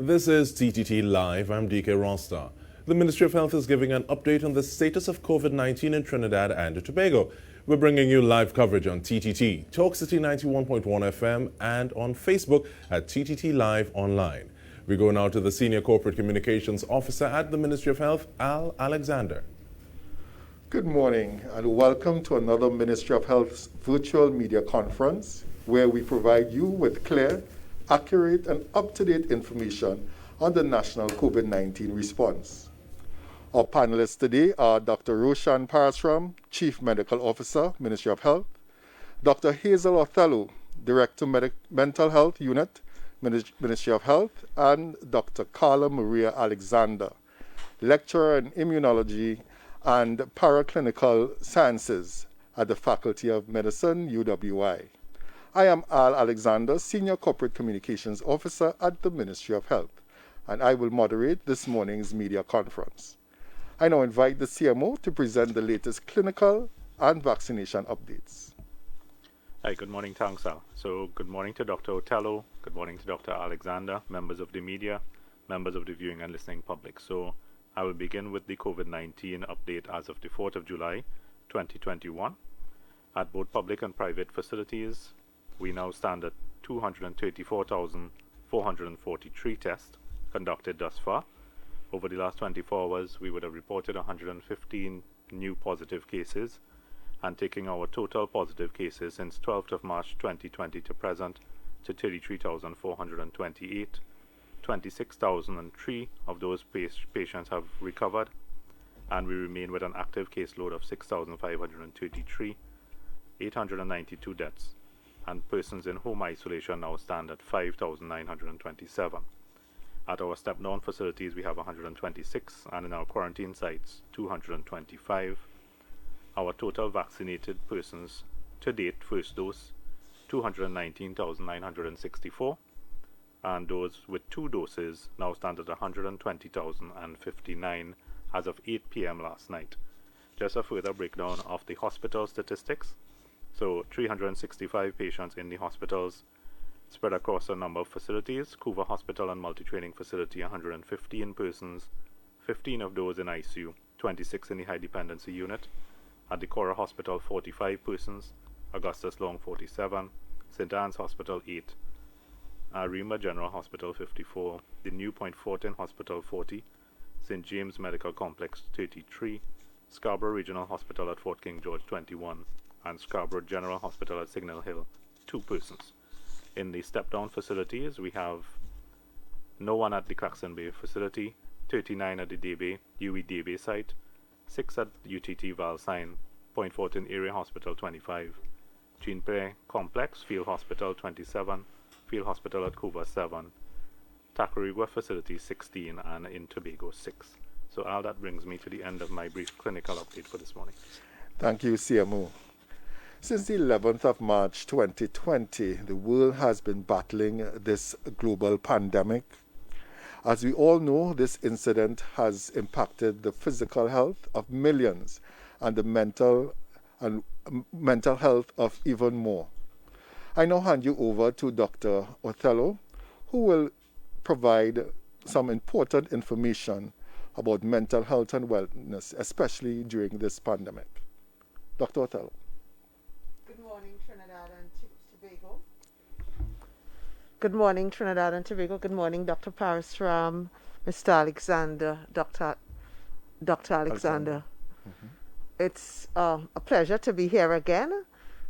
This is TTT Live. I'm DK Rosta. The Ministry of Health is giving an update on the status of COVID-19 in Trinidad and Tobago. We're bringing you live coverage on TTT, Talk City 91.1 FM, and on Facebook at TTT Live Online. We go now to the Senior Corporate Communications Officer at the Ministry of Health, Al Alexander. Good morning and welcome to another Ministry of Health's virtual media conference where we provide you with clear, accurate and up-to-date information on the national COVID-19 response. Our panelists today are Dr. Roshan Parasram, Chief Medical Officer, Ministry of Health, Dr. Hazel Othello, Director Mental Health Unit, Ministry of Health, and Dr. Carla Maria Alexander, Lecturer in Immunology and Paraclinical Sciences at the Faculty of Medicine, UWI. I am Al Alexander, Senior Corporate Communications Officer at the Ministry of Health, and I will moderate this morning's media conference. I now invite the CMO to present the latest clinical and vaccination updates. Hi, good morning, thanks, Al. So, good morning to Dr. Othello, good morning to Dr. Alexander, members of the media, members of the viewing and listening public. So, I will begin with the COVID-19 update as of the 4th of July, 2021. At both public and private facilities, we now stand at 234,443 tests conducted thus far. Over the last 24 hours, we would have reported 115 new positive cases, and taking our total positive cases since 12th of March 2020 to present to 33,428. 26,003 of those patients have recovered, and we remain with an active caseload of 6,533, 892 deaths, and persons in home isolation now stand at 5,927. At our step-down facilities, we have 126, and in our quarantine sites, 225. Our total vaccinated persons to date, first dose, 219,964, and those with 2 doses now stand at 120,059 as of 8 p.m. last night. Just a further breakdown of the hospital statistics. So 365 patients in the hospitals spread across a number of facilities. Couva Hospital and Multi-Training Facility, 115 persons, 15 of those in ICU, 26 in the High Dependency Unit. At the Cora Hospital, 45 persons, Augustus Long, 47, St. Anne's Hospital, 8, Rima General Hospital, 54, the New Point Fortin Hospital, 40, St. James Medical Complex, 33, Scarborough Regional Hospital at Fort King George, 21, and Scarborough General Hospital at Signal Hill, 2 persons. In the step-down facilities, we have no one at the Claxon Bay facility, 39 at the Daybay, UE Daybay site, 6 at UTT Valsine, Point Fortin Area Hospital, 25, Jean Pre Complex, Field Hospital, 27, Field Hospital at Couva, 7, Tacarigua facility, 16, and in Tobago, 6. So, Al, that brings me to the end of my brief clinical update for this morning. Thank you, CMO. Since the 11th of March 2020, the world has been battling this global pandemic. As we all know, this incident has impacted the physical health of millions and the mental health of even more. I now hand you over to Dr. Othello, who will provide some important information about mental health and wellness, especially during this pandemic. Dr. Othello. Good morning, Trinidad and Tobago. Good morning, Trinidad and Tobago. Good morning, Dr. Parasram, Mr. Alexander, Dr. Alexander. Mm-hmm. It's a pleasure to be here again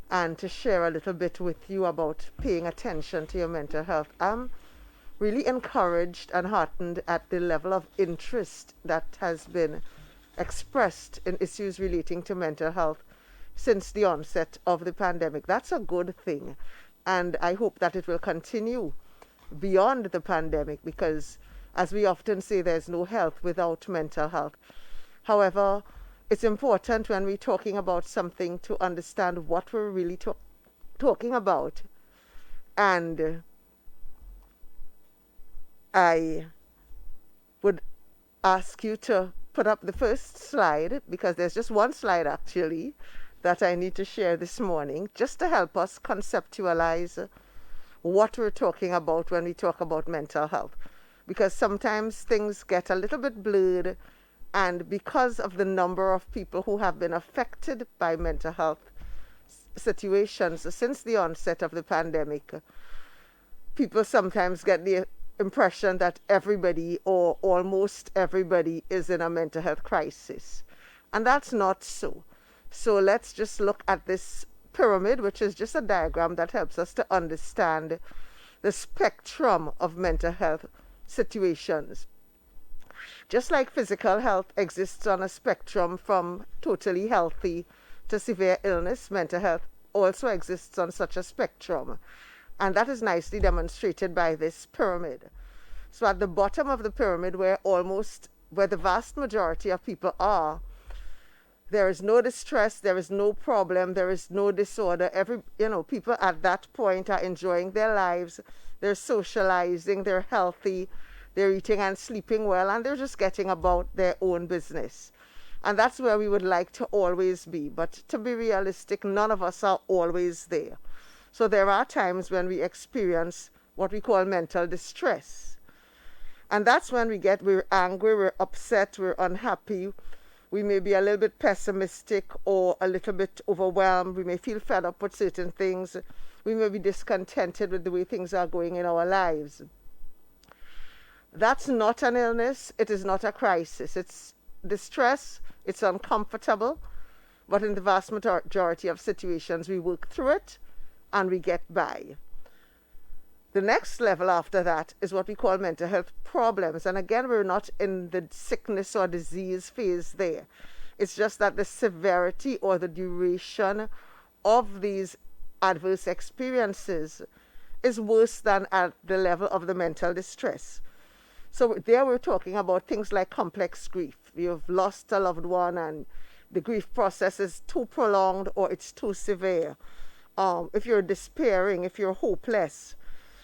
and to share a little bit with you about paying attention to your mental health. I'm really encouraged and heartened at the level of interest that has been expressed in issues relating to mental health since the onset of the pandemic. That's a good thing, and I hope that it will continue beyond the pandemic because, as we often say, there's no health without mental health. However, it's important when we're talking about something to understand what we're really talking about. And I would ask you to put up the first slide, because there's just one slide actually that I need to share this morning, just to help us conceptualize what we're talking about when we talk about mental health. because sometimes things get a little bit blurred, and because of the number of people who have been affected by mental health situations since the onset of the pandemic, people sometimes get the impression that everybody or almost everybody is in a mental health crisis. And that's not so. So let's just look at this pyramid, which is just a diagram that helps us to understand the spectrum of mental health situations. Just like physical health exists on a spectrum from totally healthy to severe illness, mental health also exists on such a spectrum. And that is nicely demonstrated by this pyramid. So at the bottom of the pyramid, where the vast majority of people are, there is no distress, there is no problem, there is no disorder. People at that point are enjoying their lives, they're socializing, they're healthy, they're eating and sleeping well, and they're just getting about their own business. And that's where we would like to always be. But to be realistic, none of us are always there. So there are times when we experience what we call mental distress. And that's when we're angry, we're upset, we're unhappy. We may be a little bit pessimistic or a little bit overwhelmed. We may feel fed up with certain things. We may be discontented with the way things are going in our lives. That's not an illness. It is not a crisis. It's distress. It's uncomfortable. But in the vast majority of situations, we work through it and we get by. The next level after that is what we call mental health problems. And again, we're not in the sickness or disease phase there. It's just that the severity or the duration of these adverse experiences is worse than at the level of the mental distress. So there we're talking about things like complex grief. You've lost a loved one and the grief process is too prolonged or it's too severe. If you're despairing, if you're hopeless,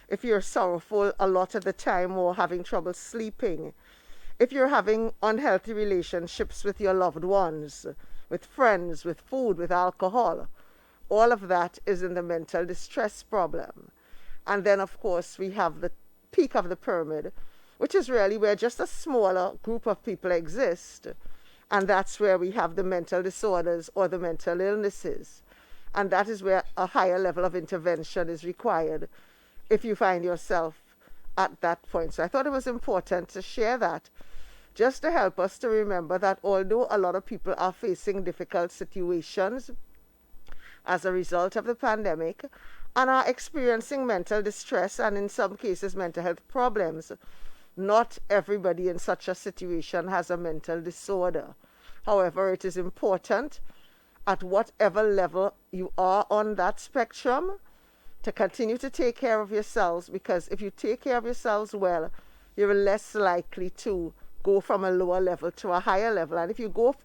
if you're sorrowful a lot of the time or having trouble sleeping, if you're having unhealthy relationships with your loved ones, with friends, with food, with alcohol, all of that is in the mental distress problem. And then, of course, we have the peak of the pyramid, which is really where just a smaller group of people exist. And that's where we have the mental disorders or the mental illnesses. And that is where a higher level of intervention is required if you find yourself at that point. So I thought it was important to share that, just to help us to remember that although a lot of people are facing difficult situations as a result of the pandemic and are experiencing mental distress and in some cases mental health problems, not everybody in such a situation has a mental disorder. However, it is important at whatever level you are on that spectrum to continue to take care of yourselves, because if you take care of yourselves well, you're less likely to go from a lower level to a higher level. And if you go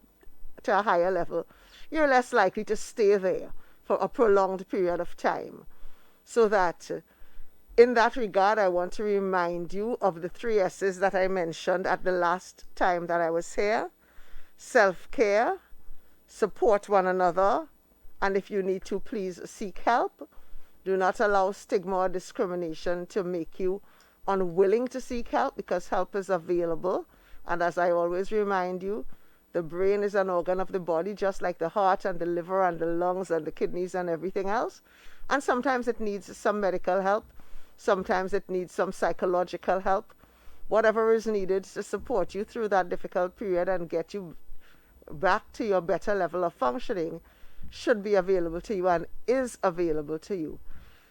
to a higher level, you're less likely to stay there for a prolonged period of time. So that in that regard, I want to remind you of the 3 S's that I mentioned at the last time that I was here. Self-care, support one another, and if you need to, please seek help. Do not allow stigma or discrimination to make you unwilling to seek help, because help is available. And as I always remind you, the brain is an organ of the body, just like the heart and the liver and the lungs and the kidneys and everything else. And sometimes it needs some medical help. Sometimes it needs some psychological help. Whatever is needed to support you through that difficult period and get you back to your better level of functioning should be available to you and is available to you.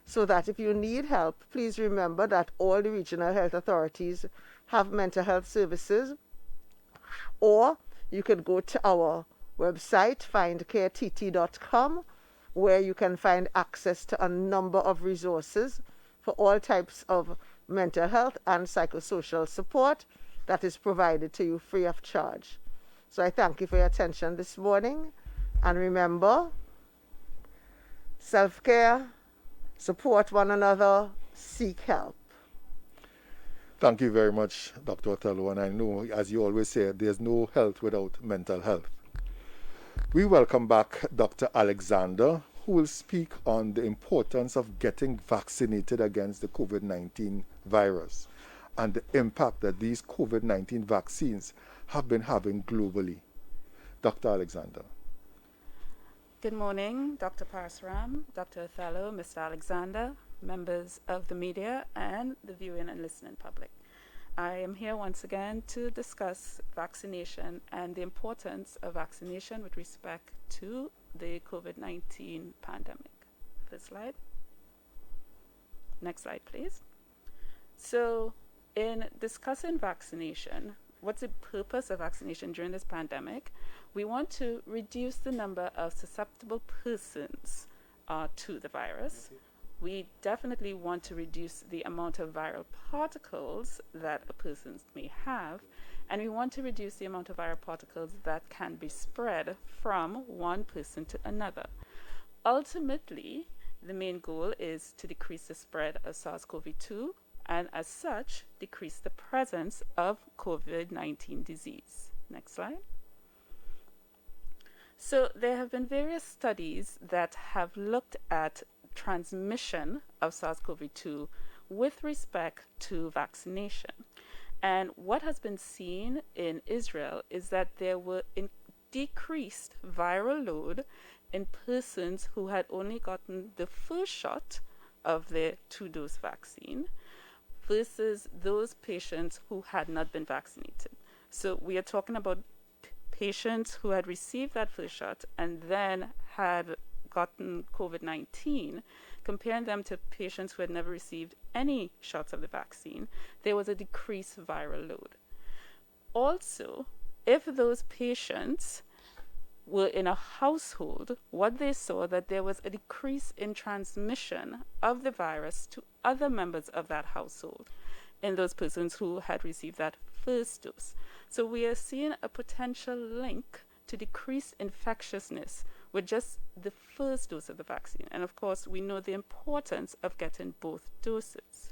So that if you need help, please remember that all the regional health authorities have mental health services, or you could go to our website, findcareTT.com, where you can find access to a number of resources for all types of mental health and psychosocial support that is provided to you free of charge. So I thank you for your attention this morning, and remember, self-care, support one another, seek help. Thank you very much, Dr. Othello. And I know, as you always say, there's no health without mental health. We welcome back Dr. Alexander, who will speak on the importance of getting vaccinated against the COVID-19 virus. and the impact that these COVID-19 vaccines have been having globally. Dr. Alexander. Good morning, Dr. Parasram, Dr. Othello, Mr. Alexander, members of the media, and the viewing and listening public. I am here once again to discuss vaccination and the importance of vaccination with respect to the COVID-19 pandemic. First slide. Next slide, please. So, in discussing vaccination, what's the purpose of vaccination during this pandemic? We want to reduce the number of susceptible persons to the virus. We definitely want to reduce the amount of viral particles that a person may have, and we want to reduce the amount of viral particles that can be spread from one person to another. Ultimately, the main goal is to decrease the spread of SARS-CoV-2 and, as such, decrease the presence of COVID-19 disease. Next slide. So there have been various studies that have looked at transmission of SARS-CoV-2 with respect to vaccination. And what has been seen in Israel is that there were decreased viral load in persons who had only gotten the first shot of their 2-dose vaccine versus those patients who had not been vaccinated. So we are talking about patients who had received that first shot and then had gotten COVID-19, comparing them to patients who had never received any shots of the vaccine, there was a decreased viral load. Also, if those patients were in a household, what they saw that there was a decrease in transmission of the virus to other members of that household in those persons who had received that first dose. So we are seeing a potential link to decreased infectiousness with just the first dose of the vaccine. And of course, we know the importance of getting both doses.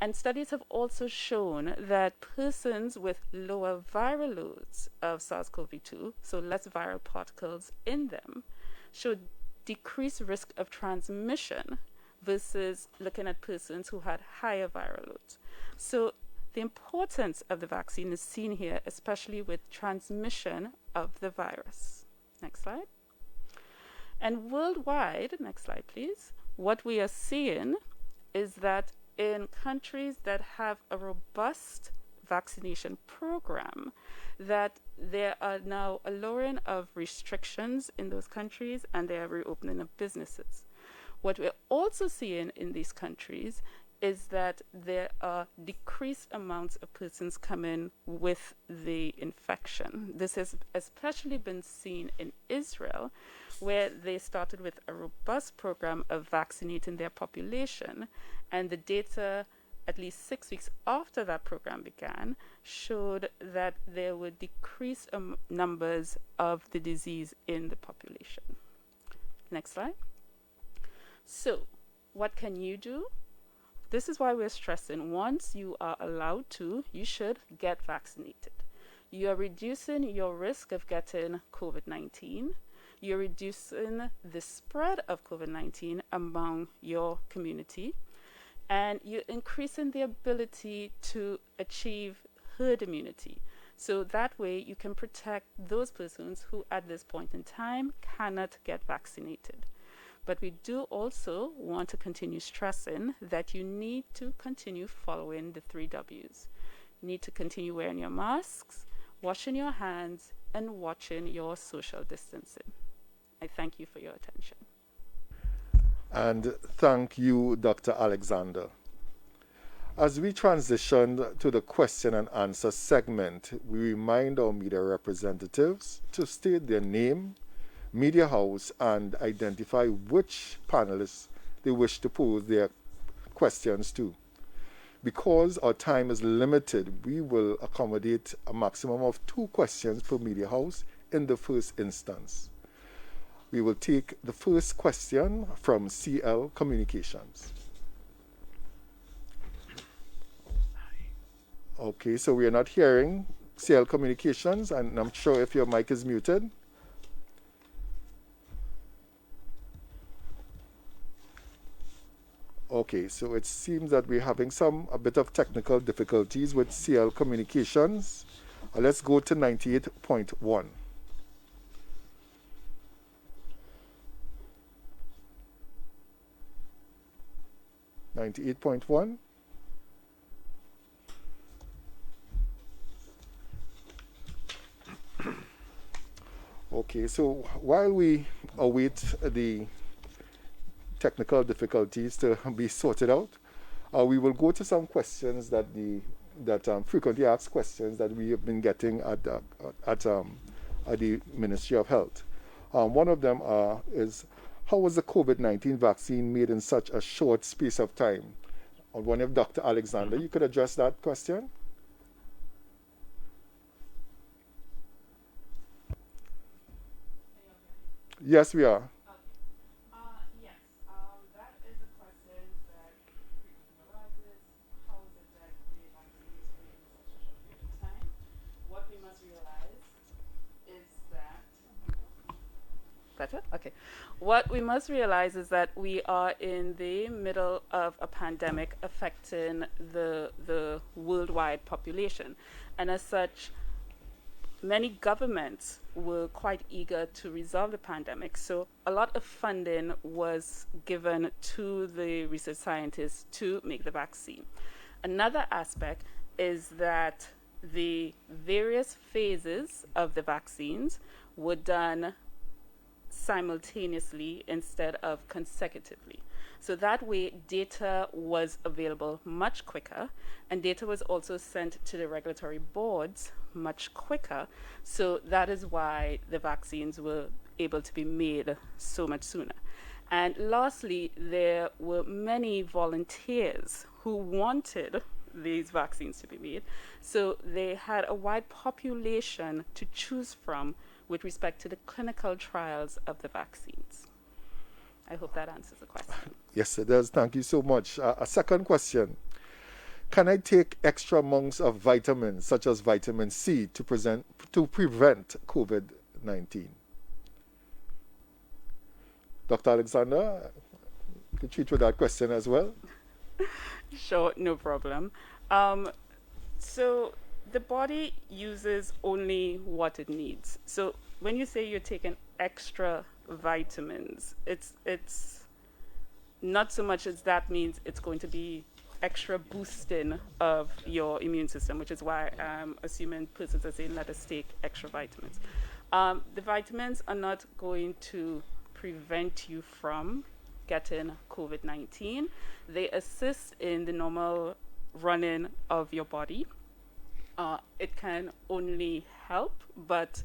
And studies have also shown that persons with lower viral loads of SARS-CoV-2, so less viral particles in them, showed decreased risk of transmission versus looking at persons who had higher viral loads. So the importance of the vaccine is seen here, especially with transmission of the virus. Next slide. And worldwide, next slide please, what we are seeing is that in countries that have a robust vaccination program, that there are now a lowering of restrictions in those countries and they are reopening of businesses. What we're also seeing in these countries is that there are decreased amounts of persons coming with the infection. This has especially been seen in Israel, where they started with a robust program of vaccinating their population, and the data at least 6 weeks after that program began showed that there were decreased numbers of the disease in the population. Next slide. So, what can you do? This is why we're stressing, once you are allowed to, you should get vaccinated. You are reducing your risk of getting COVID-19. You're reducing the spread of COVID-19 among your community. And you're increasing the ability to achieve herd immunity. So that way you can protect those persons who at this point in time cannot get vaccinated. But we do also want to continue stressing that you need to continue following the 3 W's. You need to continue wearing your masks, washing your hands, and watching your social distancing. I thank you for your attention. And thank you, Dr. Alexander. As we transition to the question and answer segment, we remind our media representatives to state their name, media house, and identify which panelists they wish to pose their questions to. Because our time is limited, we will accommodate a maximum of 2 questions per media house in the first instance. We will take the first question from CL Communications. Okay, so we are not hearing CL Communications, and I'm sure if your mic is muted. Okay, so it seems that we're having a bit of technical difficulties with CL communications. Let's go to 98.1. 98.1. Okay, so while we await the technical difficulties to be sorted out, we will go to some questions that frequently asked questions that we have been getting at the Ministry of Health. One of them is, how was the COVID-19 vaccine made in such a short space of time? I wonder if Dr. Alexander, you could address that question? Yes, we are. Yes, that is a question that frequently arises. How is it that the vaccine is made in such a short period of time? What we must realize is that better? Okay. What we must realize is that we are in the middle of a pandemic affecting the worldwide population. And as such, many governments were quite eager to resolve the pandemic. So a lot of funding was given to the research scientists to make the vaccine. Another aspect is that the various phases of the vaccines were done simultaneously instead of consecutively. So that way data was available much quicker, and data was also sent to the regulatory boards much quicker. So that is why the vaccines were able to be made so much sooner. And lastly, there were many volunteers who wanted these vaccines to be made. So they had a wide population to choose from with respect to the clinical trials of the vaccines. I hope that answers the question. Yes, it does. Thank you so much. A second question. Can I take extra amounts of vitamins, such as vitamin C, to prevent COVID-19? Dr. Alexander, could treat with that question as well? Sure, no problem. So the body uses only what it needs. So when you say you're taking extra vitamins, it's not so much as that means it's going to be extra boosting of your immune system, which is why I'm assuming persons are saying let us take extra vitamins. The vitamins are not going to prevent you from getting COVID-19. They assist in the normal running of your body. It can only help, but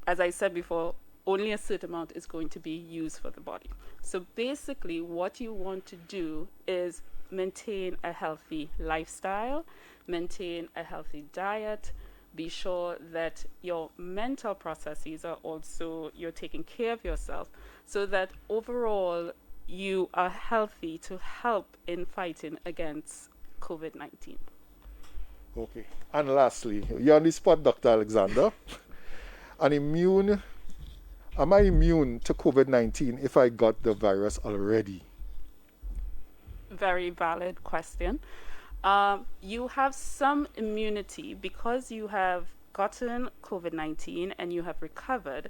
as I said before, only a certain amount is going to be used for the body. So basically what you want to do is maintain a healthy lifestyle, maintain a healthy diet, be sure that your mental processes are also, you're taking care of yourself so that overall you are healthy to help in fighting against COVID-19. Okay. And lastly, you're on the spot, Dr. Alexander. Am I immune to COVID-19 if I got the virus already? Very valid question. You have some immunity because you have gotten COVID-19 and you have recovered.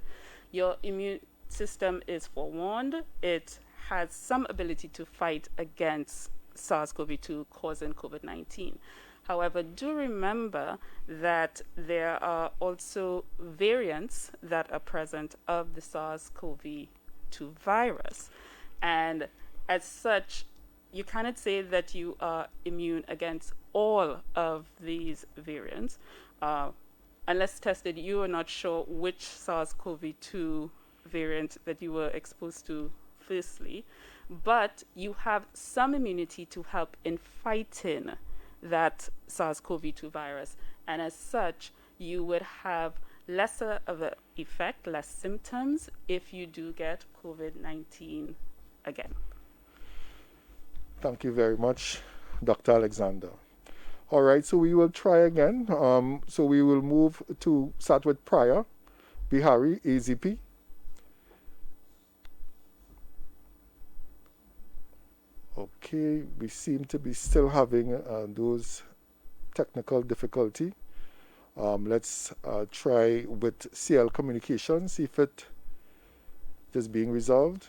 Your immune system is forewarned. It has some ability to fight against SARS-CoV-2 causing COVID-19. However, do remember that there are also variants that are present of the SARS-CoV-2 virus. And as such, you cannot say that you are immune against all of these variants. Unless tested, you are not sure which SARS-CoV-2 variant that you were exposed to firstly, but you have some immunity to help in fighting that SARS-CoV-2 virus. And as such, you would have lesser of an effect, less symptoms if you do get COVID-19 again. Thank you very much, Dr. Alexander. All right, so we will try again. So we will start with Prior, Bihari, AZP. Okay, we seem to be still having those technical difficulty. Let's try with CL Communications, see if it is being resolved.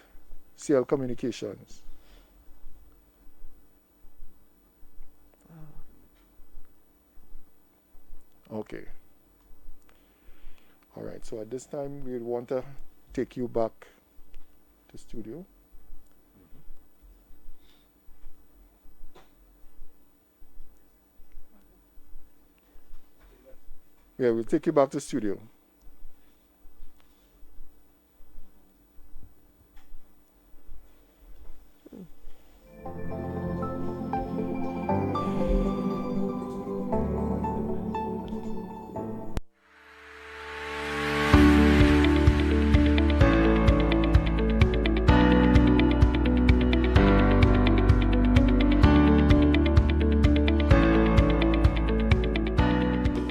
CL Communications. Okay. All right, so at this time we want to take you back to studio. Yeah, we'll take you back to studio.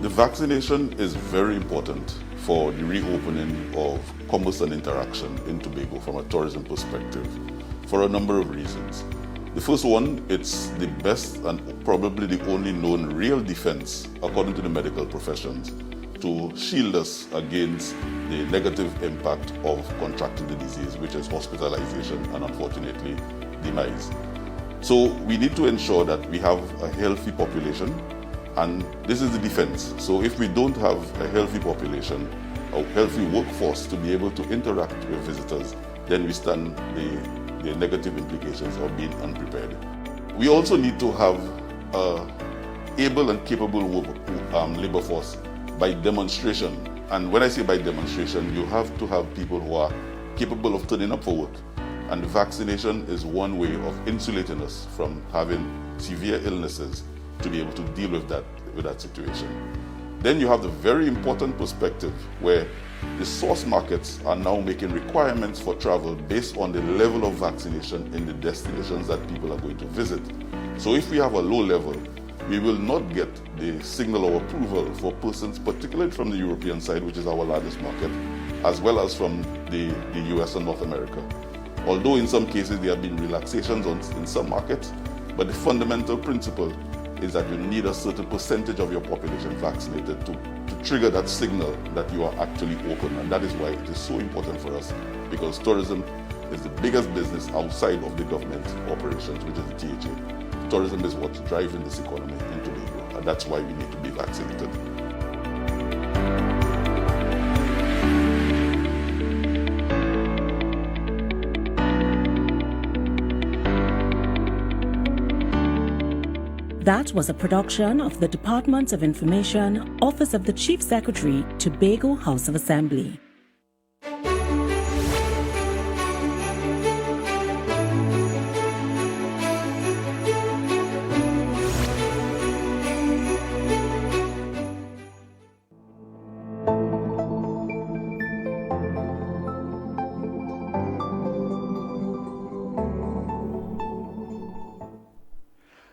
The vaccination is very important for the reopening of commerce and interaction in Tobago from a tourism perspective for a number of reasons. The first one, it's the best and probably the only known real defense, according to the medical professions, to shield us against the negative impact of contracting the disease, which is hospitalization and unfortunately demise. So we need to ensure that we have a healthy population, and this is the defense. So if we don't have a healthy population, a healthy workforce to be able to interact with visitors, then we stand the negative implications of being unprepared. We also need to have an able and capable labor force by demonstration. And when I say by demonstration, you have to have people who are capable of turning up for work. And vaccination is one way of insulating us from having severe illnesses to be able to deal with that situation. Then you have the very important perspective where the source markets are now making requirements for travel based on the level of vaccination in the destinations that people are going to visit. So if we have a low level, we will not get the signal or approval for persons, particularly from the European side, which is our largest market, as well as from the US and North America. Although in some cases there have been relaxations in some markets, but the fundamental principle is that you need a certain percentage of your population vaccinated to trigger that signal that you are actually open. And that is why it is so important for us, because tourism is the biggest business outside of the government operations, which is the THA. Tourism is what's driving this economy in Tobago, and that's why we need to be vaccinated. That was a production of the Department of Information, Office of the Chief Secretary, Tobago House of Assembly.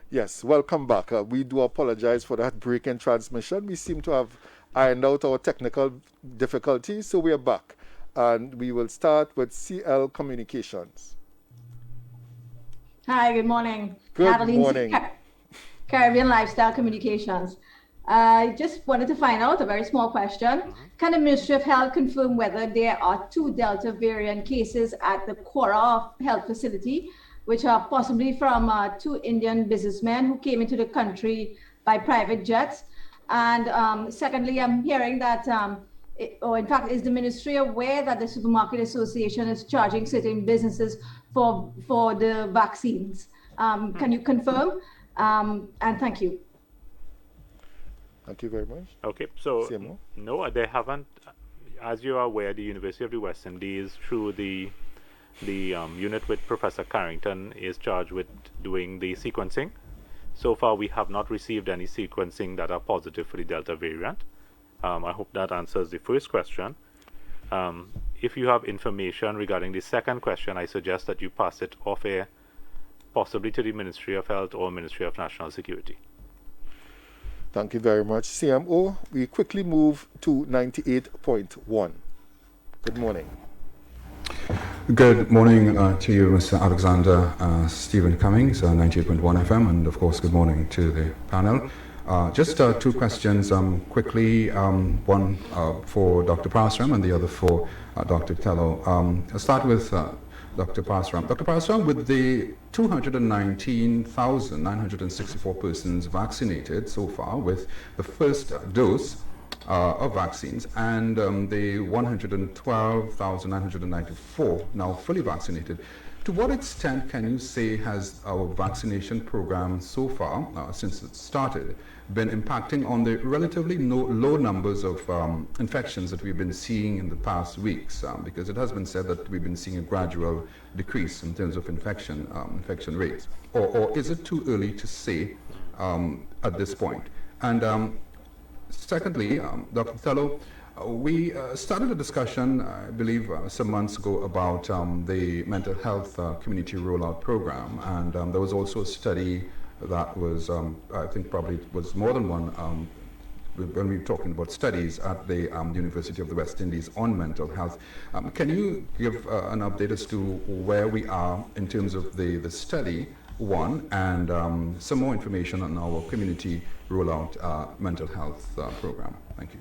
Yes, welcome back. We do apologize for that break in transmission. We seem to have ironed out our technical difficulties, so we are back. And we will start with CL Communications. Hi, good morning. Good morning. Caribbean Lifestyle Communications. I just wanted to find out a very small question. Can the Ministry of Health confirm whether there are 2 Delta variant cases at the Cora Health Facility, which are possibly from 2 Indian businessmen who came into the country by private jets? And secondly, I'm hearing that, in fact, is the ministry aware that the Supermarket Association is charging certain businesses for the vaccines? Can you confirm? And thank you. Thank you very much. Okay, so CMO? no, they haven't. As you are aware, the University of the West Indies, through the unit with Professor Carrington, is charged with doing the sequencing. So far, we have not received any sequencing that are positive for the Delta variant. I hope that answers the first question. If you have information regarding the second question, I suggest that you pass it off air, possibly to the Ministry of Health or Ministry of National Security. Thank you very much, CMO. We quickly move to 98.1. Good morning. Good morning to you, Mr. Alexander Stephen Cummings, 98.1 FM, and of course, good morning to the panel. Just two questions quickly, one for Dr. Parasram and the other for Dr. Tello. I'll start with Dr. Parasram. Dr. Parasram, with the 219,964 persons vaccinated so far with the first dose of vaccines and the 112,994 now fully vaccinated, to what extent can you say has our vaccination program so far, since it started, been impacting on the relatively low numbers of infections that we've been seeing in the past weeks? Because it has been said that we've been seeing a gradual decrease in terms of infection rates. Or is it too early to say at this point? And secondly, Dr. Tello, we started a discussion, I believe, some months ago about the mental health community rollout program, and there was also a study that was, I think probably it was more than one, when we were talking about studies at the University of the West Indies on mental health. Can you give an update as to where we are in terms of the study, one, and some more information on our community rollout mental health program? Thank you.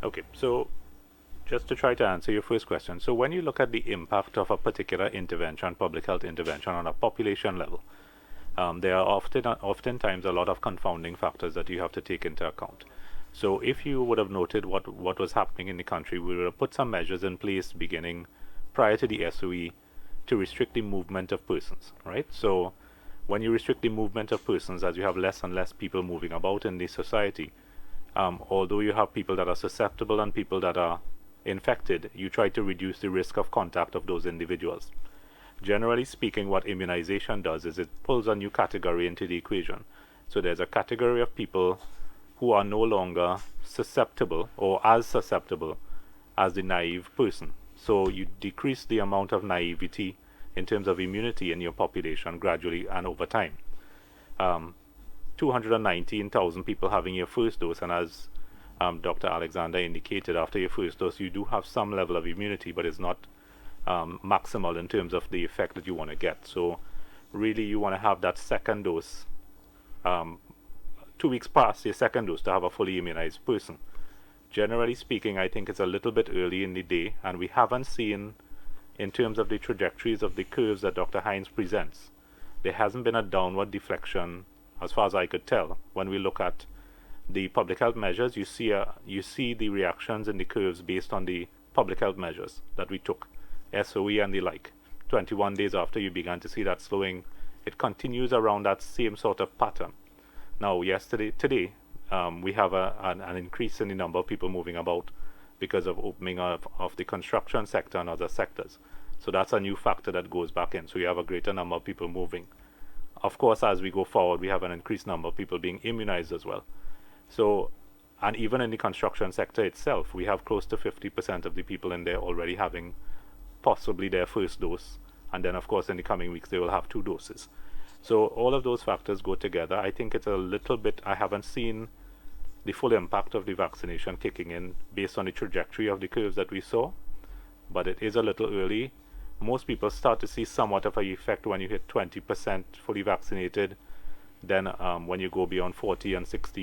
Okay, so just to try to answer your first question. So when you look at the impact of a particular intervention, public health intervention on a population level, there are oftentimes a lot of confounding factors that you have to take into account. So if you would have noted what was happening in the country, we would have put some measures in place beginning prior to the SOE to restrict the movement of persons, right? So when you restrict the movement of persons, as you have less and less people moving about in the society, although you have people that are susceptible and people that are infected, you try to reduce the risk of contact of those individuals. Generally speaking, what immunization does is it pulls a new category into the equation. So there's a category of people who are no longer susceptible or as susceptible as the naive person. So you decrease the amount of naivety in terms of immunity in your population gradually and over time. 219,000 people having your first dose, and as Dr. Alexander indicated, after your first dose you do have some level of immunity, but it's not maximal in terms of the effect that you want to get. So really you want to have that second dose 2 weeks past your second dose to have a fully immunized person. Generally speaking, I think it's a little bit early in the day, and we haven't seen, in terms of the trajectories of the curves that Dr. Hines presents, there hasn't been a downward deflection as far as I could tell. When we look at the public health measures, you see the reactions in the curves based on the public health measures that we took, SOE and the like. 21 days after you began to see that slowing, it continues around that same sort of pattern. Now, today, we have an increase in the number of people moving about because of opening of the construction sector and other sectors. So that's a new factor that goes back in. So you have a greater number of people moving. Of course, as we go forward, we have an increased number of people being immunized as well. So, and even in the construction sector itself, we have close to 50% of the people in there already having possibly their first dose. And then, of course, in the coming weeks, they will have 2 doses. So all of those factors go together. I think it's a little bit, I haven't seen the full impact of the vaccination kicking in based on the trajectory of the curves that we saw, but it is a little early. Most people start to see somewhat of an effect when you hit 20% fully vaccinated. Then when you go beyond 40 and 60,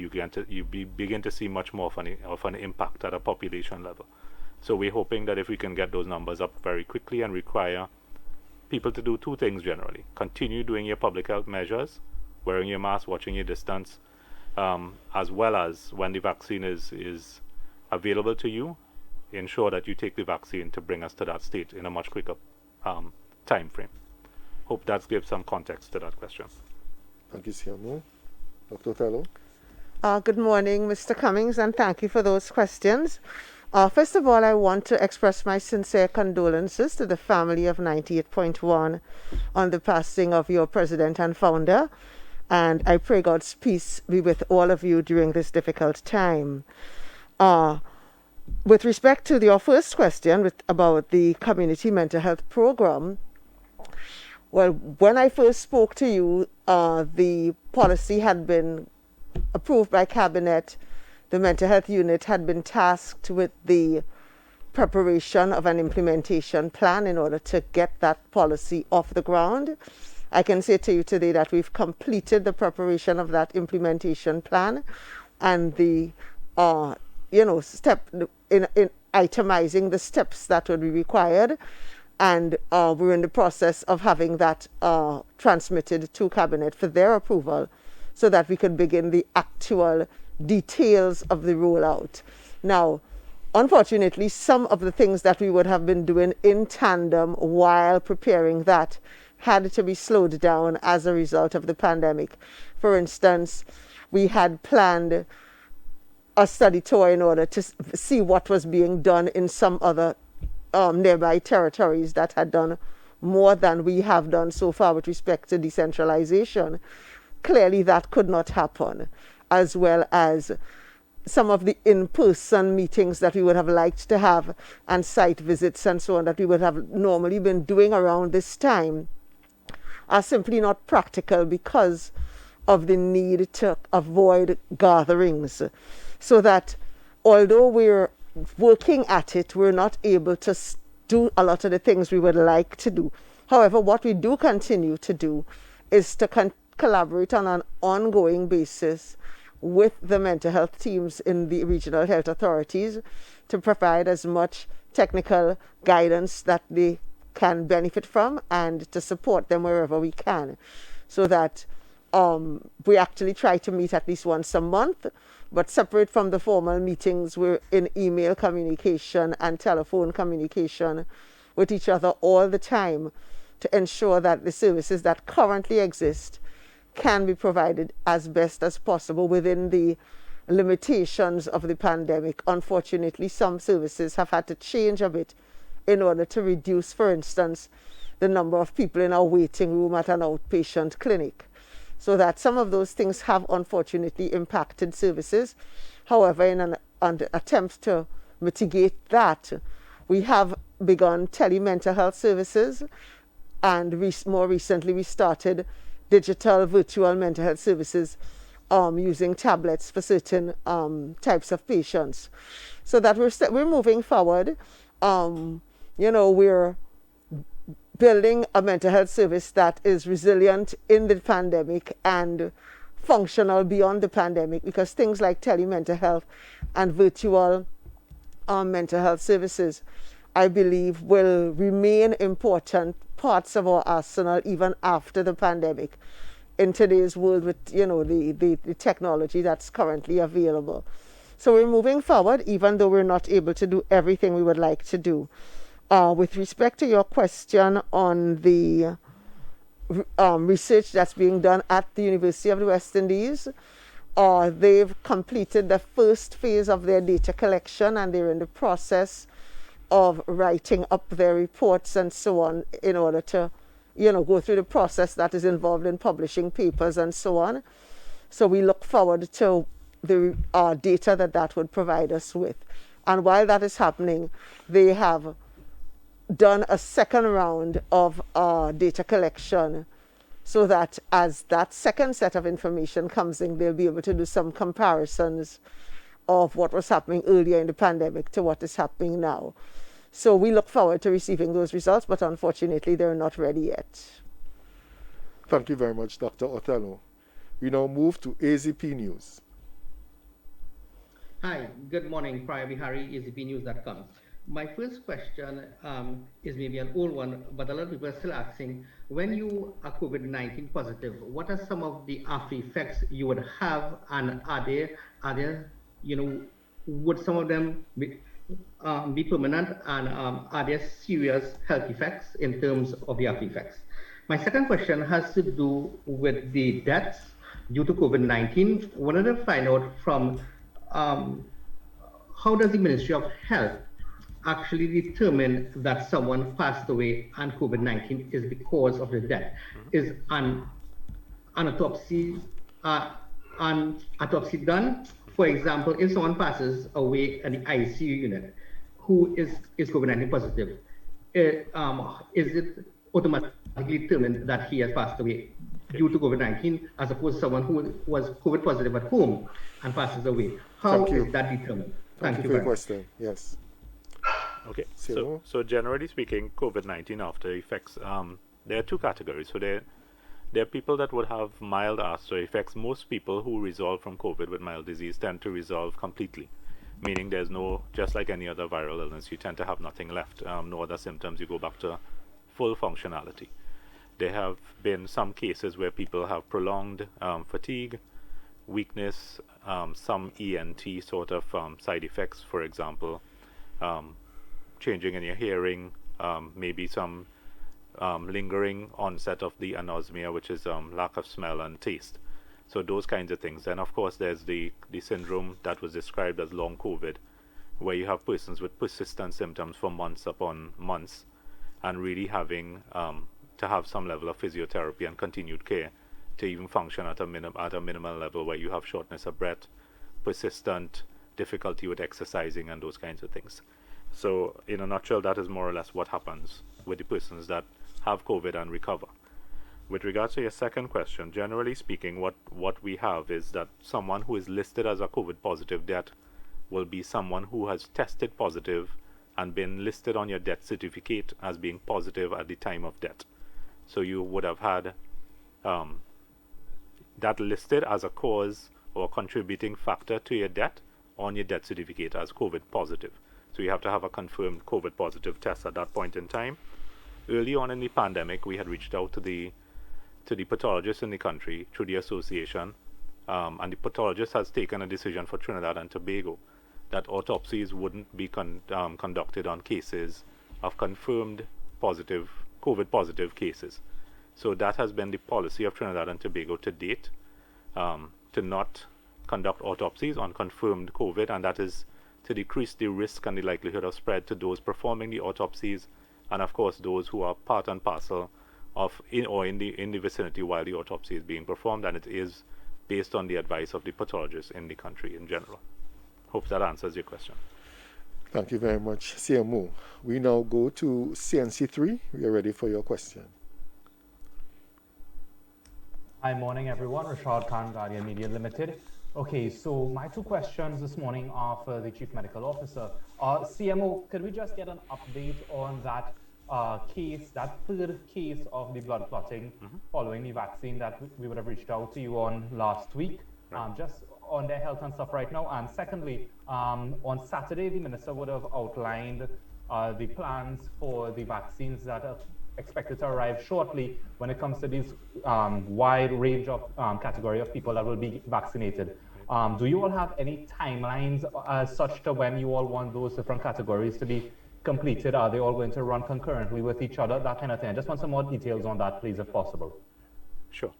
you begin to see much more of an impact at a population level. So we're hoping that if we can get those numbers up very quickly and require people to do 2 things generally: continue doing your public health measures, wearing your mask, watching your distance, as well as when the vaccine is available to you, ensure that you take the vaccine to bring us to that state in a much quicker time frame. Hope that gives some context to that question. Thank you, Siamu. Dr. Tello? Good morning, Mr. Cummings, and thank you for those questions. First of all, I want to express my sincere condolences to the family of 98.1 on the passing of your president and founder, and I pray God's peace be with all of you during this difficult time. With respect to your first question about the community mental health program, well, when I first spoke to you, the policy had been approved by Cabinet. The mental health unit had been tasked with the preparation of an implementation plan in order to get that policy off the ground. I can say to you today that we've completed the preparation of that implementation plan and the step in itemizing the steps that would be required, and we're in the process of having that transmitted to Cabinet for their approval so that we could begin the actual details of the rollout. Now, unfortunately, some of the things that we would have been doing in tandem while preparing that had to be slowed down as a result of the pandemic. For instance, we had planned a study tour in order to see what was being done in some other nearby territories that had done more than we have done so far with respect to decentralization. Clearly that could not happen, as well as some of the in-person meetings that we would have liked to have and site visits and so on that we would have normally been doing around this time are simply not practical because of the need to avoid gatherings. So that although we're working at it, we're not able to do a lot of the things we would like to do. However, what we do continue to do is to collaborate on an ongoing basis with the mental health teams in the regional health authorities to provide as much technical guidance that they can benefit from and to support them wherever we can, so that we actually try to meet at least once a month, but separate from the formal meetings, we're in email communication and telephone communication with each other all the time to ensure that the services that currently exist can be provided as best as possible within the limitations of the pandemic. Unfortunately, some services have had to change a bit in order to reduce, for instance, the number of people in our waiting room at an outpatient clinic. So that some of those things have unfortunately impacted services. However, in an attempt to mitigate that, we have begun tele-mental health services, and more recently we started digital virtual mental health services using tablets for certain types of patients. So that we're moving forward. We're building a mental health service that is resilient in the pandemic and functional beyond the pandemic, because things like tele-mental health and virtual mental health services, I believe, will remain important parts of our arsenal even after the pandemic in today's world with the technology that's currently available. So we're moving forward even though we're not able to do everything we would like to do. With respect to your question on the research that's being done at the University of the West Indies, they've completed the first phase of their data collection and they're in the process of writing up their reports and so on in order to, go through the process that is involved in publishing papers and so on. So we look forward to the data that would provide us with. And while that is happening, they have done a second round of data collection so that as that second set of information comes in, they'll be able to do some comparisons of what was happening earlier in the pandemic to what is happening now. So we look forward to receiving those results, but unfortunately they're not ready yet. Thank you very much, Dr. Othello. We now move to AZP News. Hi, good morning. Priya Bihari, azpnews.com. My first question is maybe an old one, but a lot of people are still asking, when you are COVID-19 positive, what are some of the after effects you would have, and are there, would some of them be permanent, and are there serious health effects in terms of the after effects? My second question has to do with the deaths due to COVID-19. Wanted to find out from how does the Ministry of Health actually determine that someone passed away and COVID-19 is the cause of the death? Is an autopsy done? For example, if someone passes away at the ICU unit who is COVID-19 positive, is it automatically determined that he has passed away due to COVID-19 as opposed to someone who was COVID positive at home and passes away? How is that determined? Thank you for your question. Yes. Okay, Cyril? so generally speaking, COVID-19 after effects, there are two categories. So there are people that would have mild after effects. Most people who resolve from COVID with mild disease tend to resolve completely, meaning there's no, just like any other viral illness, you tend to have nothing left, no other symptoms, you go back to full functionality. There have been some cases where people have prolonged fatigue, weakness, some ENT sort of side effects, for example, changing in your hearing, maybe some lingering onset of the anosmia, which is lack of smell and taste. So those kinds of things. Then of course there's the syndrome that was described as long COVID, where you have persons with persistent symptoms for months upon months, and really having to have some level of physiotherapy and continued care to even function at a minimal level, where you have shortness of breath, persistent difficulty with exercising, and those kinds of things. So in a nutshell, that is more or less what happens with the persons that have COVID and recover. With regards to your second question, generally speaking, what we have is that someone who is listed as a COVID positive death will be someone who has tested positive and been listed on your death certificate as being positive at the time of death. So you would have had that listed as a cause or contributing factor to your death on your death certificate as COVID positive. So you have to have a confirmed COVID positive test at that point in time. Early on in the pandemic, we had reached out to the pathologists in the country through the association, and the pathologist has taken a decision for Trinidad and Tobago that autopsies wouldn't be conducted on cases of confirmed positive, COVID positive cases. So that has been the policy of Trinidad and Tobago to date, to not conduct autopsies on confirmed COVID, and that is to decrease the risk and the likelihood of spread to those performing the autopsies, and of course those who are part and parcel of in the vicinity while the autopsy is being performed, and it is based on the advice of the pathologists in the country in general. Hope that answers your question. Thank you very much, CMO. We now go to CNC3. We are ready for your question. Hi, morning everyone. Rashad Khan, Guardian Media Limited. Okay, so my two questions this morning are for the Chief Medical Officer. CMO, could we just get an update on that case, that third case of the blood clotting following the vaccine that we would have reached out to you on last week? Right. Just on their health and stuff right now. And secondly, on Saturday, the minister would have outlined the plans for the vaccines that are expected to arrive shortly when it comes to this wide range of category of people that will be vaccinated. Do you all have any timelines as such to when you all want those different categories to be completed? Are they all going to run concurrently with each other? That kind of thing. I just want some more details on that, please, if possible. Sure.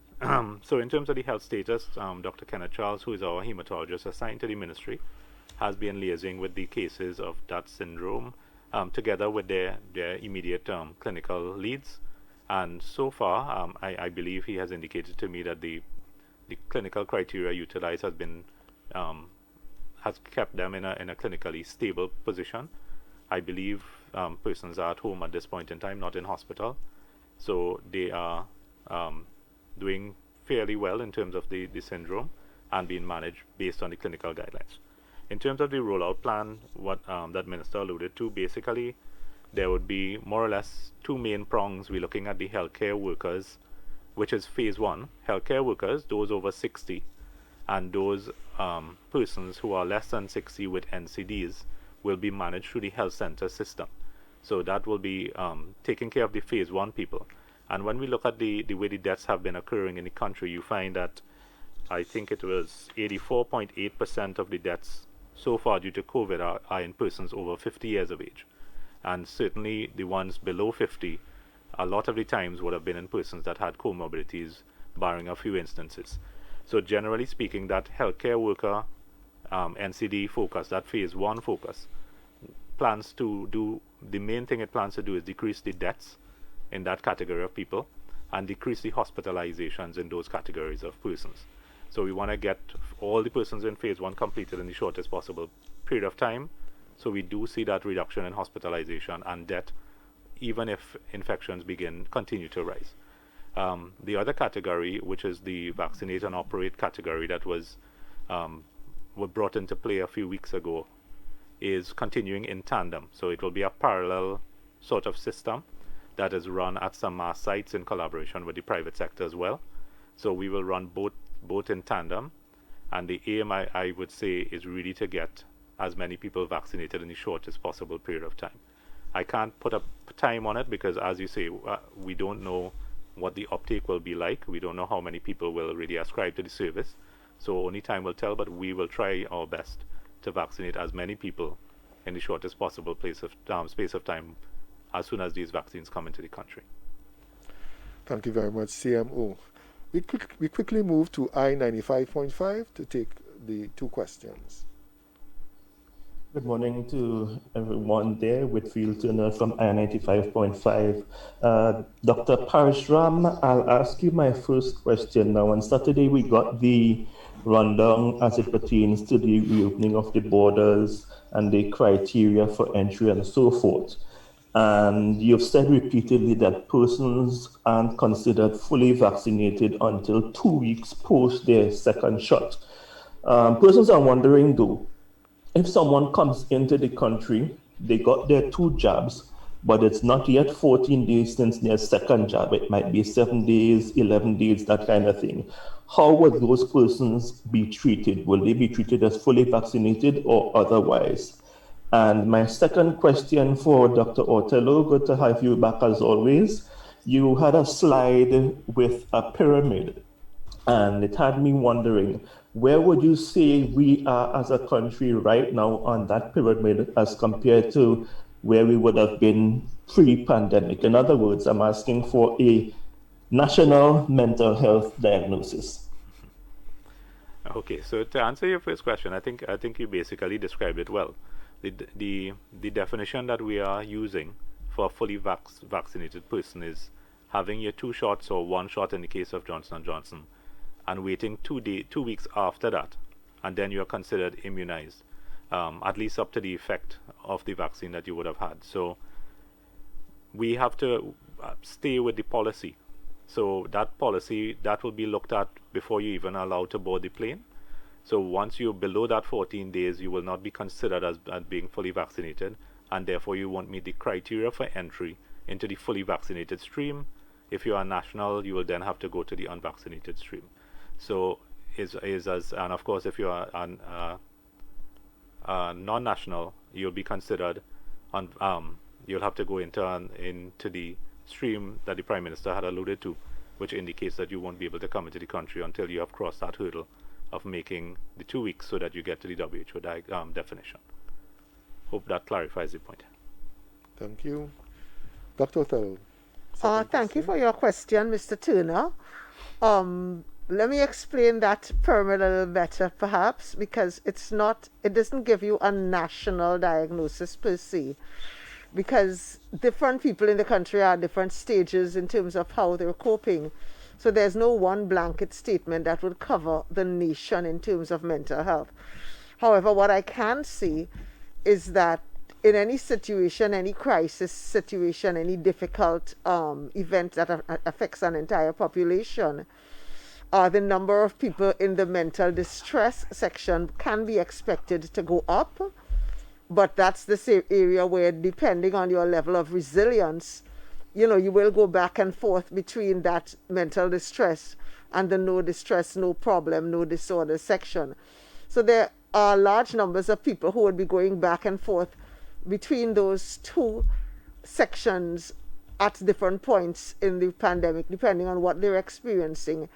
So in terms of the health status, Dr. Kenneth Charles, who is our hematologist assigned to the ministry, has been liaising with the cases of that syndrome together with their immediate clinical leads. And so far, I believe he has indicated to me that the clinical criteria utilized has been has kept them in a clinically stable position. I believe persons are at home at this point in time, not in hospital. So they are doing fairly well in terms of the syndrome and being managed based on the clinical guidelines. In terms of the rollout plan, what that minister alluded to, basically there would be more or less two main prongs. We're looking at the healthcare workers, which is phase one. Healthcare workers, those over 60, and those persons who are less than 60 with NCDs will be managed through the health center system. So that will be taking care of the phase one people. And when we look at the way the deaths have been occurring in the country, you find that I think it was 84.8% of the deaths so far due to COVID are in persons over 50 years of age. And certainly the ones below 50, a lot of the times would have been in persons that had comorbidities, barring a few instances. So generally speaking, that healthcare worker NCD focus, that phase one focus, plans to do, the main thing it plans to do is decrease the deaths in that category of people and decrease the hospitalizations in those categories of persons. So we want to get all the persons in phase one completed in the shortest possible period of time. So we do see that reduction in hospitalization and death, even if infections continue to rise. The other category, which is the vaccinate and operate category that was brought into play a few weeks ago, is continuing in tandem. So it will be a parallel sort of system that is run at some mass sites in collaboration with the private sector as well. So we will run both in tandem, and the aim, I would say, is really to get as many people vaccinated in the shortest possible period of time. I can't put a time on it because, as you say, we don't know what the uptake will be like. We don't know how many people will really ascribe to the service. So only time will tell, but we will try our best to vaccinate as many people in the shortest possible space of time as soon as these vaccines come into the country. Thank you very much, CMO. We quickly move to I-95.5 to take the two questions. Good morning to everyone there. Whitfield Turner from I-95.5. Dr. Parashram, I'll ask you my first question now. On Saturday, we got the rundown as it pertains to the reopening of the borders and the criteria for entry and so forth. And you've said repeatedly that persons aren't considered fully vaccinated until 2 weeks post their second shot. Persons are wondering though, if someone comes into the country, they got their 2 jabs, but it's not yet 14 days since their second jab. It might be 7 days, 11 days, that kind of thing. How would those persons be treated? Will they be treated as fully vaccinated or otherwise? And my second question for Dr. Ortello, good to have you back as always. You had a slide with a pyramid, and it had me wondering, where would you say we are as a country right now on that pyramid as compared to where we would have been pre-pandemic? In other words, I'm asking for a national mental health diagnosis. Okay, so to answer your first question, I think you basically described it well. The definition that we are using for a fully vaccinated person is having your 2 shots or 1 shot in the case of Johnson & Johnson, and waiting 2 weeks after that, and then you are considered immunized, at least up to the effect of the vaccine that you would have had. So we have to stay with the policy. So that policy, that will be looked at before you even allowed to board the plane. So once you're below that 14 days, you will not be considered as being fully vaccinated, and therefore you won't meet the criteria for entry into the fully vaccinated stream. If you are national, you will then have to go to the unvaccinated stream. So and of course, if you are non-national, you'll be considered you'll have to go into the stream that the Prime Minister had alluded to, which indicates that you won't be able to come into the country until you have crossed that hurdle of making the 2 weeks so that you get to the WHO definition. Hope that clarifies the point. Thank you. Dr. Othello. Thank you for your question, Mr. Turner. Let me explain that pyramid a little better, perhaps, because it doesn't give you a national diagnosis per se, because different people in the country are at different stages in terms of how they're coping. So there's no one blanket statement that would cover the nation in terms of mental health. However, what I can see is that in any situation, any crisis situation, any difficult event that affects an entire population, the number of people in the mental distress section can be expected to go up. But that's the same area where, depending on your level of resilience, you will go back and forth between that mental distress and the no distress, no problem, no disorder section. So there are large numbers of people who would be going back and forth between those 2 sections at different points in the pandemic, depending on what they're experiencing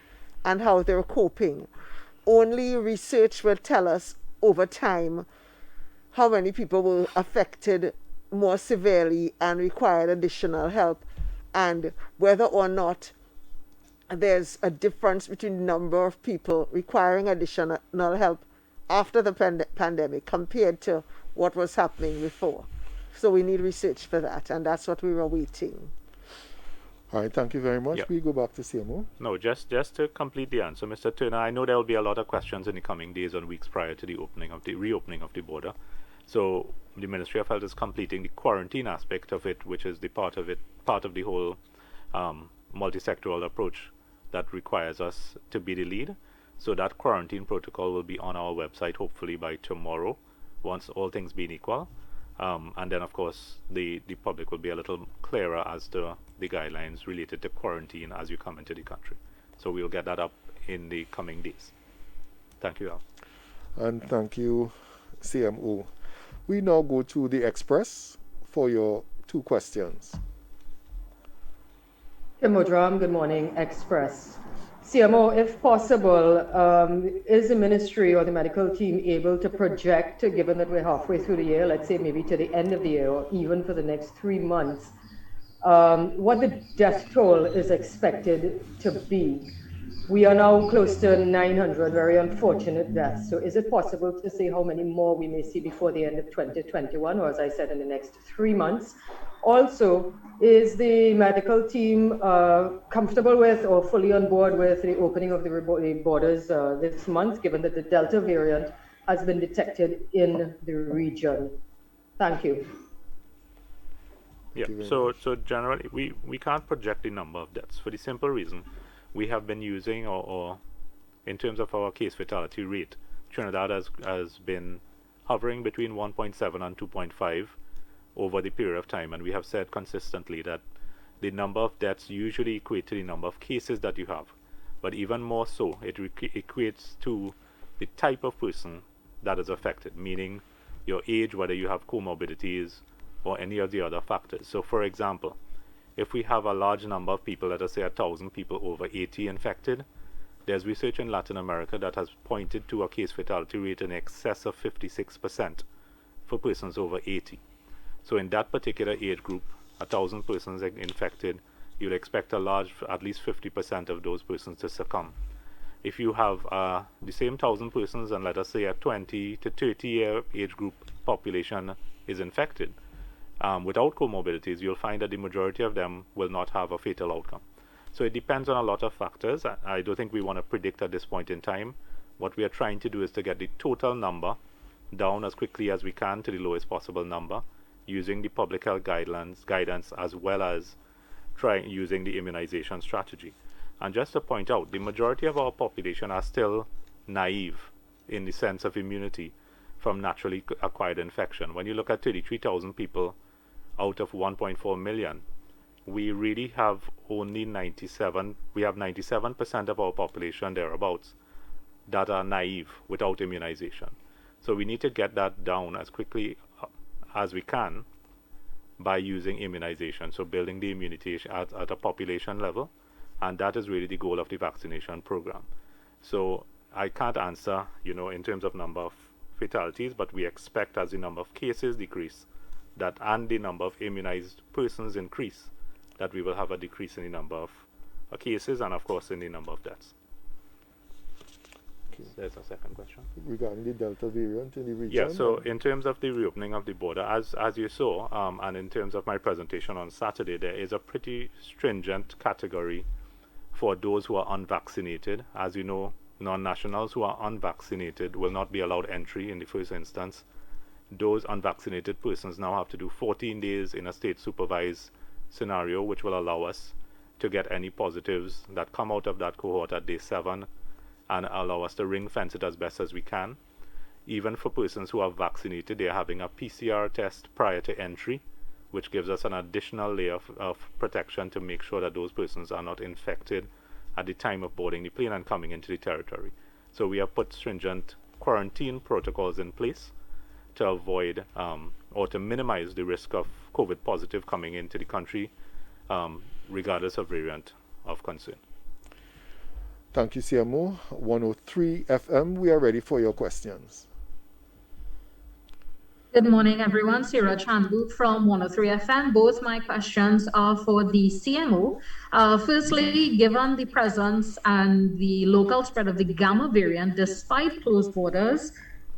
and how they're coping. Only research will tell us over time how many people were affected more severely and required additional help, and whether or not there's a difference between the number of people requiring additional help after the pandemic compared to what was happening before. So we need research for that, and that's what we were waiting. All right, thank you very much. Yep. We go back to CMO. No, just to complete the answer, Mr. Turner, I know there will be a lot of questions in the coming days and weeks prior to the reopening of the border. So the Ministry of Health is completing the quarantine aspect of it, which is the part of the whole multi-sectoral approach that requires us to be the lead. So that quarantine protocol will be on our website hopefully by tomorrow once all things being equal. And then, of course, the public will be a little clearer as to the guidelines related to quarantine as you come into the country. So we'll get that up in the coming days. Thank you, Al. And thank you, CMO. We now go to the Express for your 2 questions. Kim Mudram, good morning, Express. CMO, if possible, is the ministry or the medical team able to project, given that we're halfway through the year, let's say maybe to the end of the year or even for the next 3 months, what the death toll is expected to be? We are now close to 900 very unfortunate deaths. So is it possible to say how many more we may see before the end of 2021, or as I said, in the next 3 months? Also, is the medical team comfortable with or fully on board with the opening of the borders this month, given that the Delta variant has been detected in the region? Thank you. Yeah, so generally, we can't project the number of deaths for the simple reason we have been using, or in terms of our case fatality rate, Trinidad has been hovering between 1.7 and 2.5 over the period of time, and we have said consistently that the number of deaths usually equate to the number of cases that you have, but even more so, it equates to the type of person that is affected, meaning your age, whether you have comorbidities, or any of the other factors. So, for example, if we have a large number of people, let us say 1,000 people over 80 infected, there's research in Latin America that has pointed to a case fatality rate in excess of 56% for persons over 80. So in that particular age group, 1,000 persons infected, you'd expect a large, at least 50% of those persons to succumb. If you have the same 1,000 persons, and let us say a 20 to 30 year age group population is infected, without comorbidities, you'll find that the majority of them will not have a fatal outcome. So it depends on a lot of factors. I don't think we want to predict at this point in time. What we are trying to do is to get the total number down as quickly as we can to the lowest possible number, using the public health guidance as well as using the immunization strategy. And just to point out, the majority of our population are still naive in the sense of immunity from naturally acquired infection. When you look at 33,000 people out of 1.4 million, we really have only 97% of our population thereabouts that are naive without immunization. So we need to get that down as quickly as we can by using immunization, so building the immunity at a population level, and that is really the goal of the vaccination program. So I can't answer, in terms of number of fatalities, but we expect as the number of cases decrease, that and the number of immunized persons increase, that we will have a decrease in the number of cases and of course in the number of deaths. Okay. There's a second question. Regarding the Delta variant in the region? Yeah, so in terms of the reopening of the border, as you saw, and in terms of my presentation on Saturday, there is a pretty stringent category for those who are unvaccinated. As you know, non-nationals who are unvaccinated will not be allowed entry in the first instance. Those unvaccinated persons now have to do 14 days in a state-supervised scenario, which will allow us to get any positives that come out of that cohort at day 7 and allow us to ring fence it as best as we can. Even for persons who are vaccinated, they are having a PCR test prior to entry, which gives us an additional layer of protection to make sure that those persons are not infected at the time of boarding the plane and coming into the territory. So we have put stringent quarantine protocols in place to avoid or to minimize the risk of COVID positive coming into the country, regardless of variant of concern. Thank you, CMO. 103 FM, we are ready for your questions. Good morning, everyone. Sira Chandu from 103 FM. Both my questions are for the CMO. Firstly, given the presence and the local spread of the Gamma variant, despite closed borders,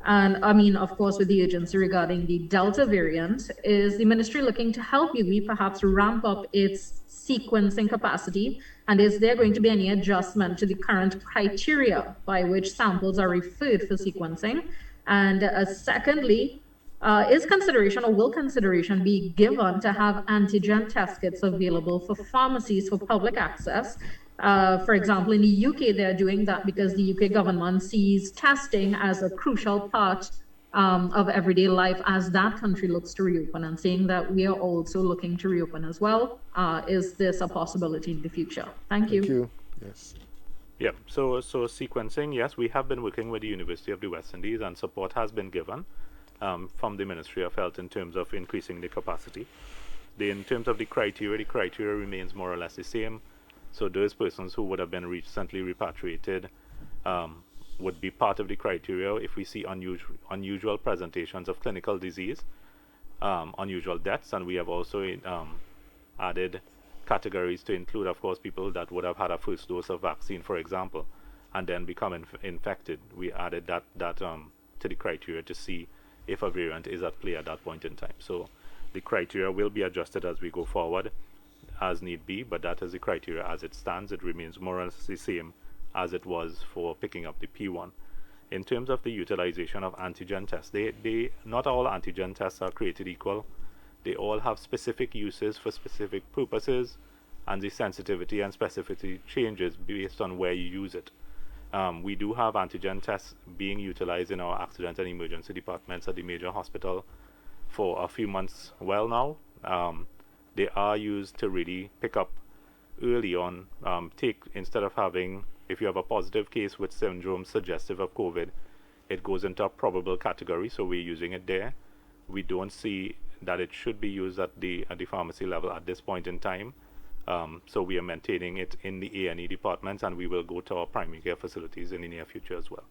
and of course, with the urgency regarding the Delta variant, is the ministry looking to help UWI perhaps ramp up its sequencing capacity? And is there going to be any adjustment to the current criteria by which samples are referred for sequencing? And secondly, is consideration or will consideration be given to have antigen test kits available for pharmacies for public access? For example, in the UK, they're doing that because the UK government sees testing as a crucial part of everyday life as that country looks to reopen, and saying that we are also looking to reopen as well. Is this a possibility in the future? Thank you. Thank you. Yes. Yeah, so sequencing, yes, we have been working with the University of the West Indies, and support has been given from the Ministry of Health in terms of increasing the capacity. In terms of the criteria remains more or less the same. So those persons who would have been recently repatriated would be part of the criteria if we see unusual presentations of clinical disease, unusual deaths, and we have also added categories to include, of course, people that would have had a first dose of vaccine, for example, and then become infected. We added that to the criteria to see if a variant is at play at that point in time. So the criteria will be adjusted as we go forward as need be, but that is the criteria as it stands. It remains more or less the same as it was for picking up the P1. In terms of the utilization of antigen tests, not all antigen tests are created equal. They all have specific uses for specific purposes, and the sensitivity and specificity changes based on where you use it. We do have antigen tests being utilized in our accident and emergency departments at the major hospital for a few months now. They are used to really pick up early on, instead of having, if you have a positive case with syndrome suggestive of COVID, it goes into a probable category, so we're using it there. We don't see that it should be used at the pharmacy level at this point in time. So we are maintaining it in the A&E departments, and we will go to our primary care facilities in the near future as well.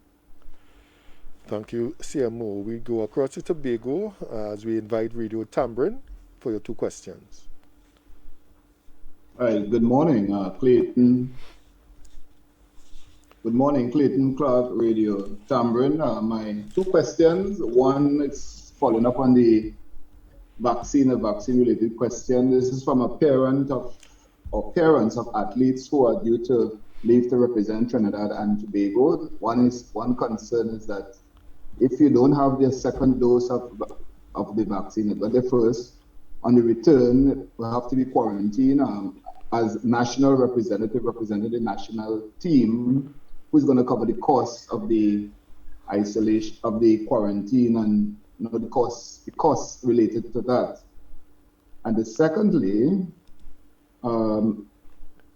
Thank you, CMO. We go across to Tobago as we invite Radio Tambourine for your two questions. All right, good morning, Clayton. Good morning, Clayton Clark, Radio Tambourine. My two questions. One is following up on the vaccine-related question. This is from a parents of athletes who are due to leave to represent Trinidad and Tobago. One concern is that if you don't have the second dose of the vaccine, but the first, on the return, will have to be quarantined. As national representative representing the national team, who's going to cover the cost of the isolation, of the quarantine, and the costs related to that. And secondly,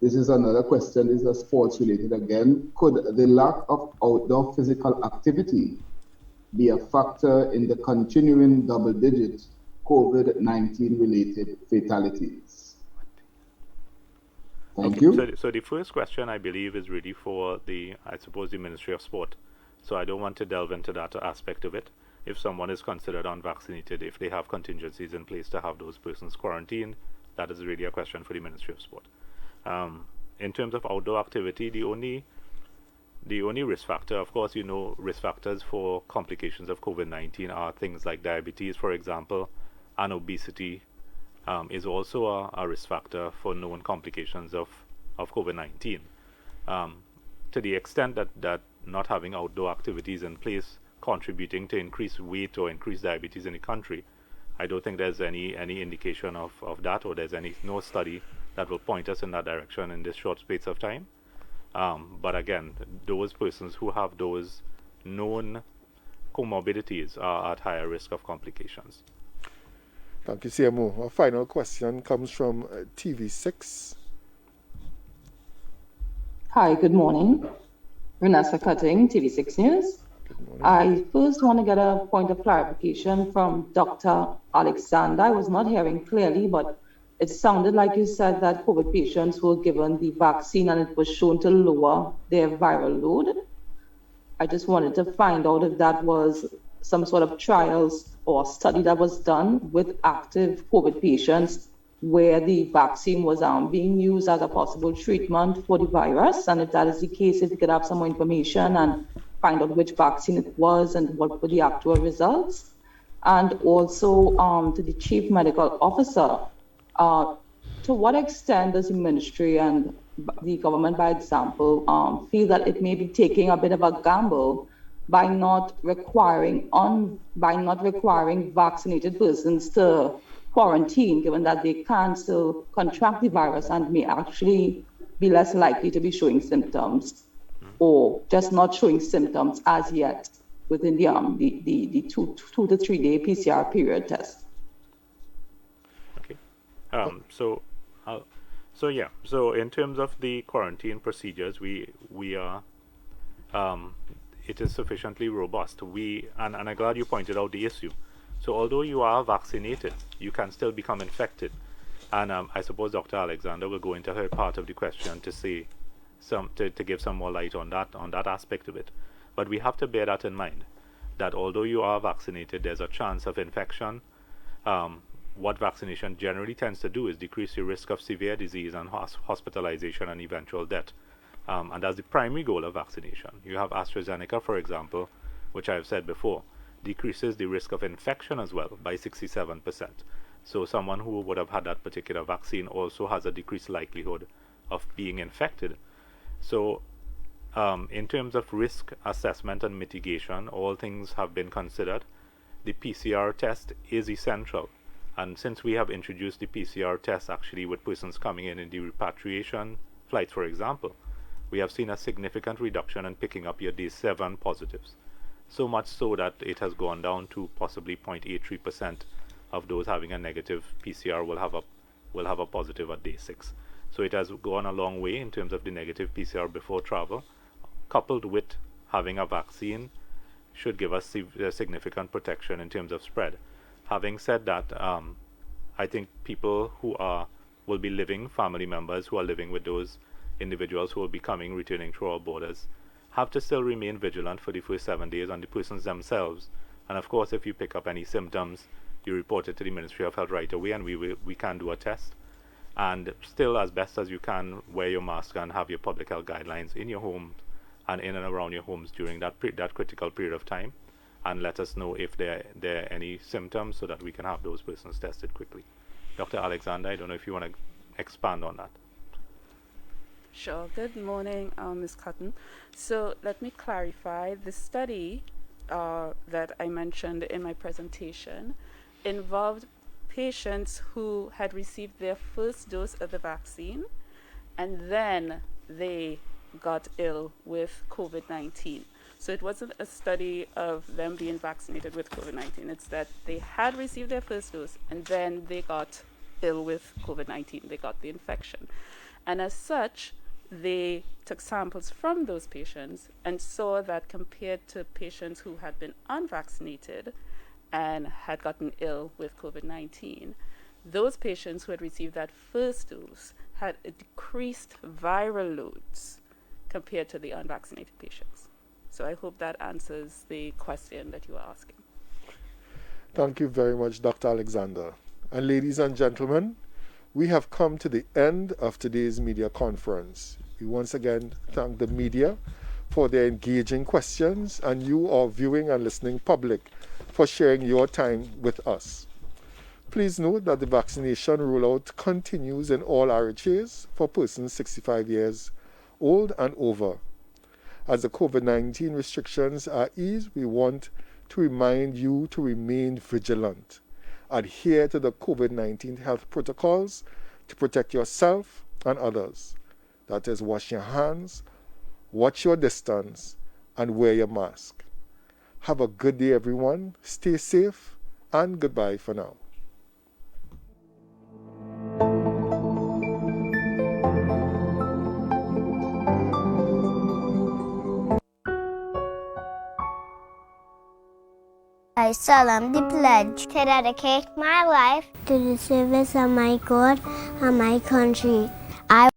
this is another question, this is sports related again. Could the lack of outdoor physical activity be a factor in the continuing double-digit COVID-19 related fatalities? Thank you. So the first question, I believe, is really for the Ministry of Sport. So I don't want to delve into that aspect of it. If someone is considered unvaccinated, if they have contingencies in place to have those persons quarantined, that is really a question for the Ministry of Sport. In terms of outdoor activity, the only risk factor, of course, risk factors for complications of COVID-19 are things like diabetes, for example, and obesity is also a risk factor for known complications of COVID-19. To the extent that not having outdoor activities in place contributing to increased weight or increased diabetes in the country, I don't think there's any indication of that, or there's no study that will point us in that direction in this short space of time. But again, those persons who have those known comorbidities are at higher risk of complications. Thank you, CMO. Our final question comes from TV6. Hi, good morning. Renessa Cutting, TV6 News. I first want to get a point of clarification from Dr. Alexander. I was not hearing clearly, but it sounded like you said that COVID patients were given the vaccine and it was shown to lower their viral load. I just wanted to find out if that was some sort of trials or study that was done with active COVID patients where the vaccine was being used as a possible treatment for the virus. And if that is the case, if you could have some more information and find out which vaccine it was and what were the actual results. And also to the Chief Medical Officer, to what extent does the ministry and the government, by example, feel that it may be taking a bit of a gamble by not requiring vaccinated persons to quarantine, given that they can still contract the virus and may actually be less likely to be showing symptoms, or just not showing symptoms as yet, within the 2 to 3 day PCR period test. Okay. So in terms of the quarantine procedures, we are it is sufficiently robust. And I'm glad you pointed out the issue. So although you are vaccinated, you can still become infected. And I suppose Dr. Alexander will go into her part of the question to say to give some more light on that aspect of it. But we have to bear that in mind, that although you are vaccinated, there's a chance of infection. What vaccination generally tends to do is decrease your risk of severe disease and hospitalization and eventual death. And that's the primary goal of vaccination. You have AstraZeneca, for example, which I've said before, decreases the risk of infection as well by 67%. So someone who would have had that particular vaccine also has a decreased likelihood of being infected. So in terms of risk assessment and mitigation, all things have been considered. The PCR test is essential. And since we have introduced the PCR test actually with persons coming in the repatriation flights, for example, we have seen a significant reduction in picking up your day 7 positives. So much so that it has gone down to possibly 0.83% of those having a negative PCR will have a positive at day 6. So it has gone a long way in terms of the negative PCR before travel, coupled with having a vaccine should give us significant protection in terms of spread. Having said that, I think people who will be living, family members who are living with those individuals who will be returning through our borders, have to still remain vigilant for the first 7 days on the persons themselves. And of course, if you pick up any symptoms, you report it to the Ministry of Health right away, and we can do a test. And still, as best as you can, wear your mask and have your public health guidelines in your home and in and around your homes during that critical period of time. And let us know if there are any symptoms so that we can have those persons tested quickly. Dr. Alexander, I don't know if you want to expand on that. Sure. Good morning, Ms. Cotton. So let me clarify. The study that I mentioned in my presentation involved patients who had received their first dose of the vaccine and then they got ill with COVID-19. So it wasn't a study of them being vaccinated with COVID-19. It's that they had received their first dose and then they got ill with COVID-19. They got the infection. And as such, they took samples from those patients and saw that compared to patients who had been unvaccinated and had gotten ill with COVID-19, those patients who had received that first dose had decreased viral loads compared to the unvaccinated patients. So I hope that answers the question that you are asking. Thank you very much, Dr. Alexander. And ladies and gentlemen, we have come to the end of today's media conference. We once again thank the media for their engaging questions and you, our viewing and listening public, for sharing your time with us. Please note that the vaccination rollout continues in all RHAs for persons 65 years old and over. As the COVID-19 restrictions are eased, we want to remind you to remain vigilant. Adhere to the COVID-19 health protocols to protect yourself and others. That is, wash your hands, watch your distance, and wear your mask. Have a good day, everyone. Stay safe, and goodbye for now. I solemnly pledge to dedicate my life to the service of my God and my country. I